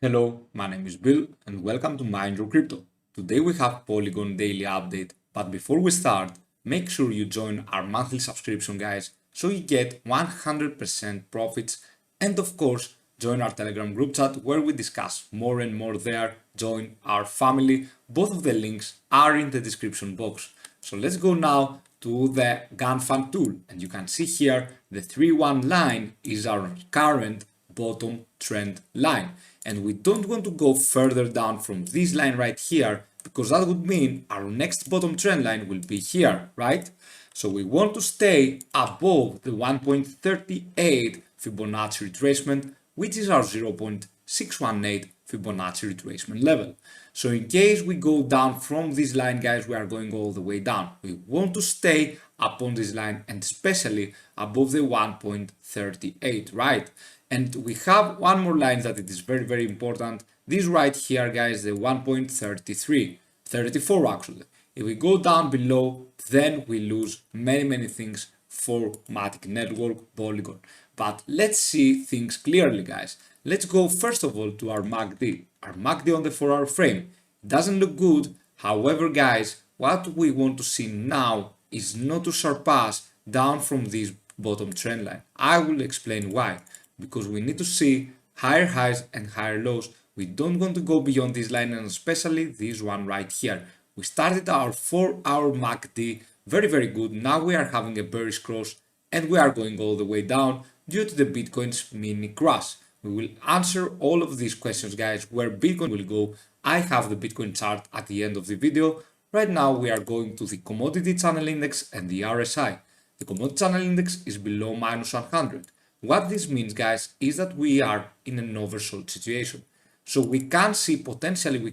Hello, my name is Bill and welcome to MindYourCrypto. Today we have Polygon daily update, but before we start, make sure you join our monthly subscription guys so you get 100% profits, and of course join our Telegram group chat where we discuss more and more there. Join our family. Both of the links are in the description box. So let's go now to the gann fan tool, and you can see here the 3-1 line is our current bottom trend line, and we don't want to go further down from this line right here because that would mean our next bottom trend line will be here, right? So we want to stay above the 1.38 Fibonacci retracement, which is our 0.618 Fibonacci retracement level. So in case we go down from this line guys, we are going all the way down. We want to stay upon this line and especially above the 1.38, right? And we have one more line that it is very important. This right here guys, the 1.33, 34 actually. If we go down below, then we lose many things for MATIC Network, Polygon. But let's see things clearly guys. Let's go first of all to our MACD. Our MACD on the 4-hour frame. It doesn't look good. However guys, what we want to see now is not to surpass down from this bottom trend line. I will explain why. Because we need to see higher highs and higher lows. We don't want to go beyond this line, and especially this one right here. We started our 4-hour MACD very good. Now we are having a bearish cross and we are going all the way down due to the Bitcoin's mini crash. We will answer all of these questions guys, where Bitcoin will go. I have the Bitcoin chart at the end of the video. Right now we are going to the commodity channel index and the RSI. The commodity channel index is below -100. What this means guys is that we are in an oversold situation. So we can see potentially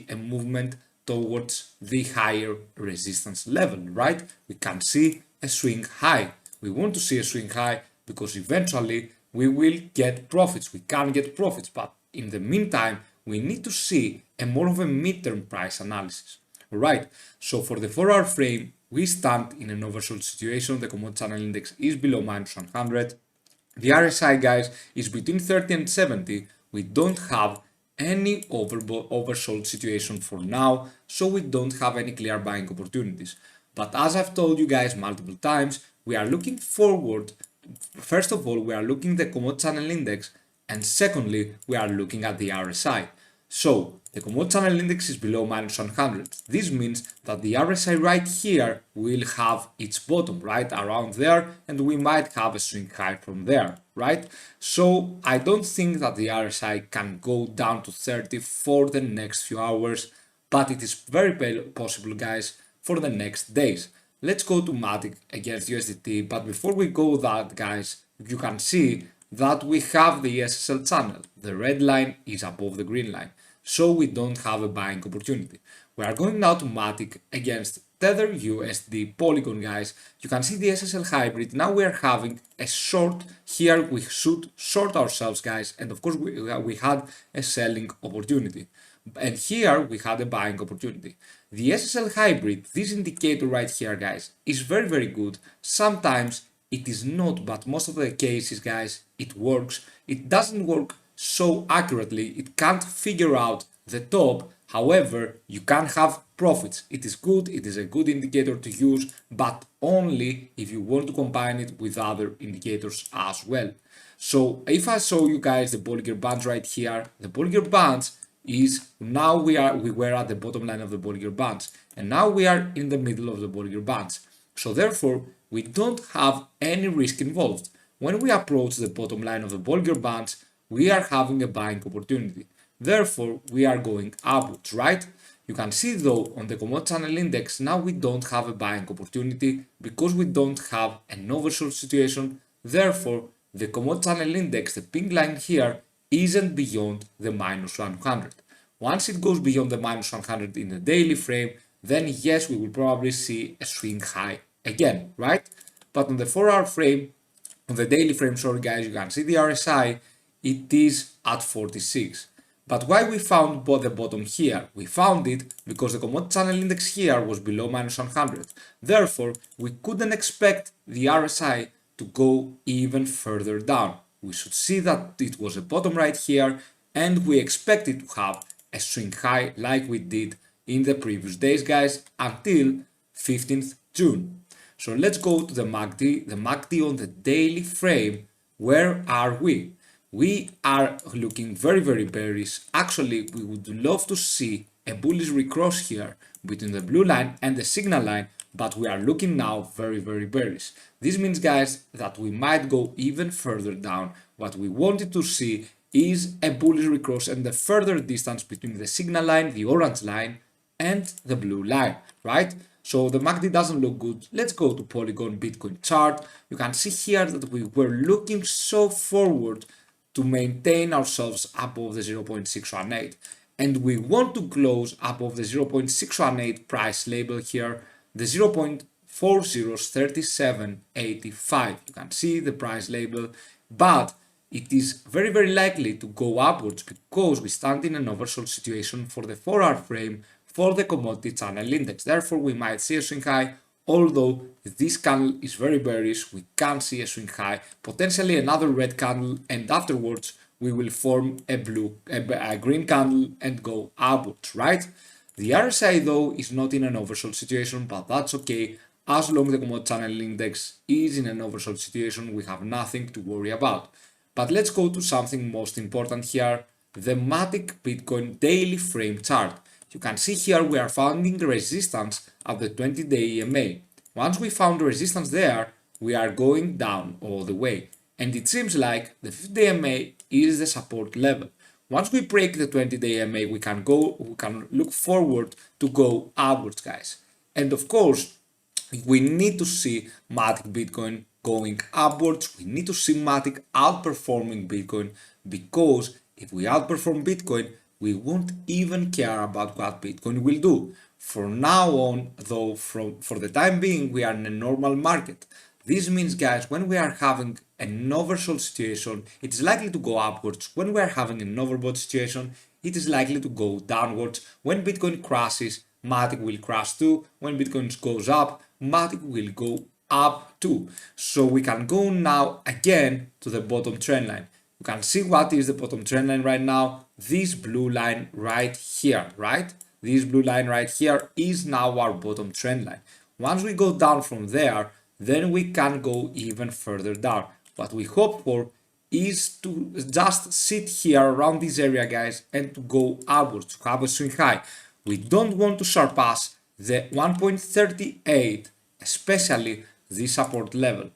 a movement towards the higher resistance level, right? We can see a swing high. We want to see a swing high because eventually we will get profits. We can get profits, but in the meantime, we need to see a more of a midterm price analysis. Alright, so for the 4-hour frame, we stand in an oversold situation. The commodity channel index is below -100. The RSI guys is between 30 and 70. We don't have any oversold situation for now, so we don't have any clear buying opportunities. But as I've told you guys multiple times, we are looking forward. First of all, we are looking at the commodity channel index, and secondly, we are looking at the RSI. So the commodity channel index is below -100. This means that the RSI right here will have its bottom right around there, and we might have a swing high from there, right? So I don't think that the RSI can go down to 30 for the next few hours, but it is very possible guys for the next days. Let's go to MATIC against USDT, but before we go that guys, you can see that we have the SSL channel. The red line is above the green line, so we don't have a buying opportunity. We are going now to MATIC against Tether USD Polygon guys. You can see the SSL hybrid. Now we are having a short. Here we should short ourselves guys, and of course we had a selling opportunity. And here we had a buying opportunity. The SSL hybrid, this indicator right here guys, is very good. Sometimes it is not, but most of the cases guys, it works. It doesn't work so accurately, it can't figure out the top. However, you can have profits. It is good, it is a good indicator to use, but only if you want to combine it with other indicators as well. So if I show you guys the Bollinger Bands right here, the Bollinger Bands is now we were at the bottom line of the Bollinger Bands, and now we are in the middle of the Bollinger Bands. So therefore, we don't have any risk involved. When we approach the bottom line of the Bollinger Bands, we are having a buying opportunity. Therefore, we are going upwards, right? You can see though on the commodity channel index, now we don't have a buying opportunity because we don't have an oversold situation. Therefore, the commodity channel index, the pink line here, isn't beyond the -100. Once it goes beyond the -100 in the daily frame, then yes, we will probably see a swing high again, right? But on the 4-hour frame, on the daily frame, sorry guys, you can see the RSI, it is at 46. But why we found the bottom here? We found it because the commodity channel index here was below -100. Therefore, we couldn't expect the RSI to go even further down. We should see that it was a bottom right here, and we expect it to have a swing high like we did in the previous days, guys, until 15th June. So let's go to the MACD. The MACD on the daily frame, where are we? We are looking very, very bearish. Actually, we would love to see a bullish recross here between the blue line and the signal line, but we are looking now very, very bearish. This means, guys, that we might go even further down. What we wanted to see is a bullish recross and the further distance between the signal line, the orange line, and the blue line, right? So the MACD doesn't look good. Let's go to Polygon Bitcoin chart. You can see here that we were looking so forward to maintain ourselves above the 0.618, and we want to close above the 0.618 price label here, the 0.403785. You can see the price label, but it is very, very likely to go upwards because we stand in an oversold situation for the 4-hour frame for the commodity channel index. Therefore, we might see a swing high. Although this candle is very bearish, we can see a swing high, potentially another red candle, and afterwards we will form a green candle and go upwards, right? The RSI though is not in an oversold situation, but that's okay. As long as the commodity channel index is in an oversold situation, we have nothing to worry about. But let's go to something most important here, the MATIC Bitcoin daily frame chart. You can see here we are finding resistance at the 20-day EMA. Once we found resistance there, we are going down all the way. And it seems like the 50-day EMA is the support level. Once we break the 20-day EMA, we can look forward to go upwards, guys. And of course, we need to see MATIC Bitcoin going upwards. We need to see MATIC outperforming Bitcoin, because if we outperform Bitcoin, we won't even care about what Bitcoin will do. From now on, though, for the time being, we are in a normal market. This means, guys, when we are having an oversold situation, it is likely to go upwards. When we are having an overbought situation, it is likely to go downwards. When Bitcoin crashes, MATIC will crash too. When Bitcoin goes up, MATIC will go up too. So we can go now again to the bottom trend line. You can see what is the bottom trend line right now. This blue line right here, right? This blue line right here is now our bottom trend line. Once we go down from there, then we can go even further down. What we hope for is to just sit here around this area, guys, and to go upwards, to have a swing high. We don't want to surpass the 1.38, especially this support level,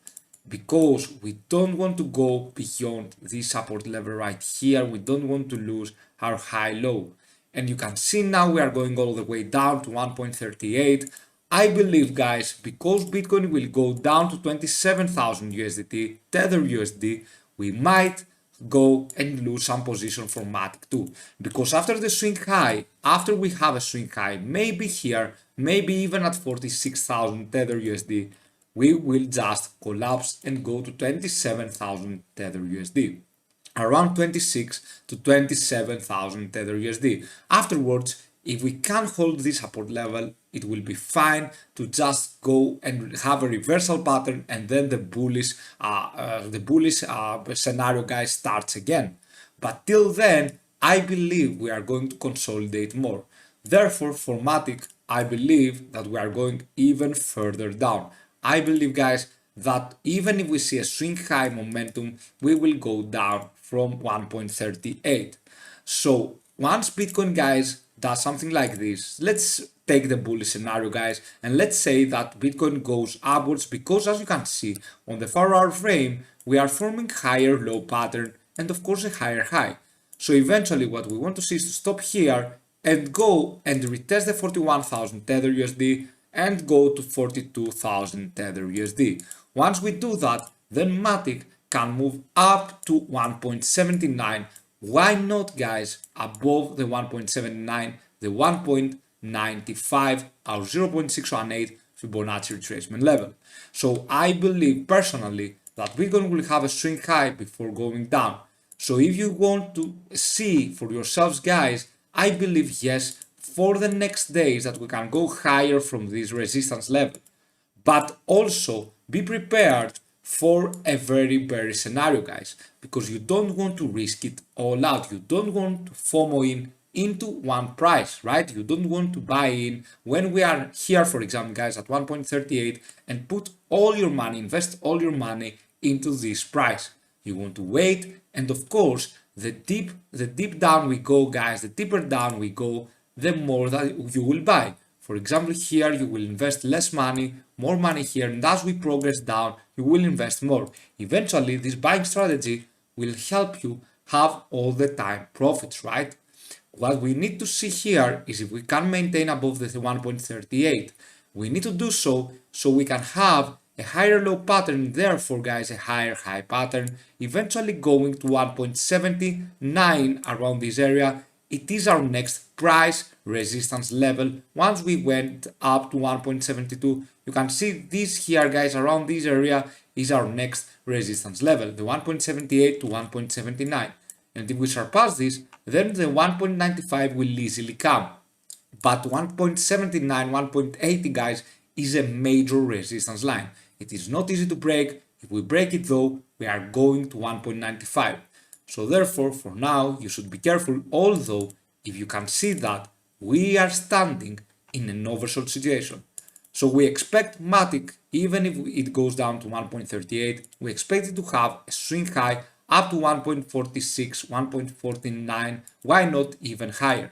because we don't want to go beyond this support level right here. We don't want to lose our high low. And you can see now we are going all the way down to 1.38. I believe, guys, because Bitcoin will go down to 27,000 USDT, Tether USD, we might go and lose some position from MATIC too. Because after the swing high, after we have a swing high, maybe here, maybe even at 46,000 Tether USD, we will just collapse and go to 27,000 Tether USD. Around 26 to 27,000 Tether USD. Afterwards, if we can hold this support level, it will be fine to just go and have a reversal pattern, and then the bullish scenario, guys, starts again. But till then, I believe we are going to consolidate more. Therefore, for MATIC, I believe that we are going even further down. I believe, guys, that even if we see a swing high momentum, we will go down from 1.38. So once Bitcoin, guys, does something like this, let's take the bullish scenario, guys, and let's say that Bitcoin goes upwards, because as you can see on the 4-hour frame, we are forming higher low pattern and of course a higher high. So eventually what we want to see is to stop here and go and retest the 41,000 Tether USD and go to 42,000 Tether USD. Once we do that, then MATIC can move up to 1.79. Why not, guys, above the 1.79, the 1.95, our 0.618 Fibonacci retracement level. So I believe personally that Bitcoin will have a swing high before going down. So if you want to see for yourselves, guys, I believe, yes, for the next days that we can go higher from this resistance level. But also be prepared for a very bearish scenario, guys, because you don't want to risk it all out. You don't want to FOMO into one price, right? You don't want to buy in when we are here, for example, guys, at 1.38 and put all your money, invest all your money into this price. You want to wait, and of course, the deep down we go, guys, the deeper down we go, the more that you will buy. For example, here you will invest less money, more money here, and as we progress down, you will invest more. Eventually, this buying strategy will help you have all the time profits, right? What we need to see here is if we can maintain above the 1.38. We need to do so we can have a higher low pattern, therefore, guys, a higher high pattern, eventually going to 1.79 around this area. It is our next price resistance level. Once we went up to 1.72, you can see this here, guys, around this area is our next resistance level, the 1.78 to 1.79. And if we surpass this, then the 1.95 will easily come. But 1.79, 1.80, guys, is a major resistance line. It is not easy to break. If we break it though, we are going to 1.95. So therefore, for now, you should be careful, although if you can see that we are standing in an oversold situation. So we expect MATIC, even if it goes down to 1.38, we expect it to have a swing high up to 1.46, 1.49, why not even higher.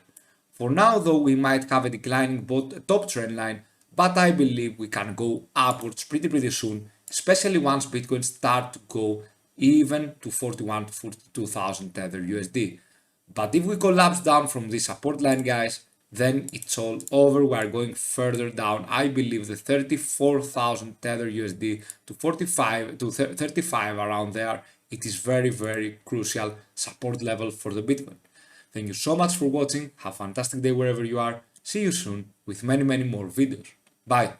For now though, we might have a declining top trend line, but I believe we can go upwards pretty soon, especially once Bitcoin start to go even to 41 to 42,000 Tether USD. But if we collapse down from this support line, guys, then it's all over. We are going further down. I believe the 34,000 Tether USD to 45 to 35 around there. It is very crucial support level for the Bitcoin. Thank you so much for watching. Have a fantastic day wherever you are. See you soon with many more videos. Bye.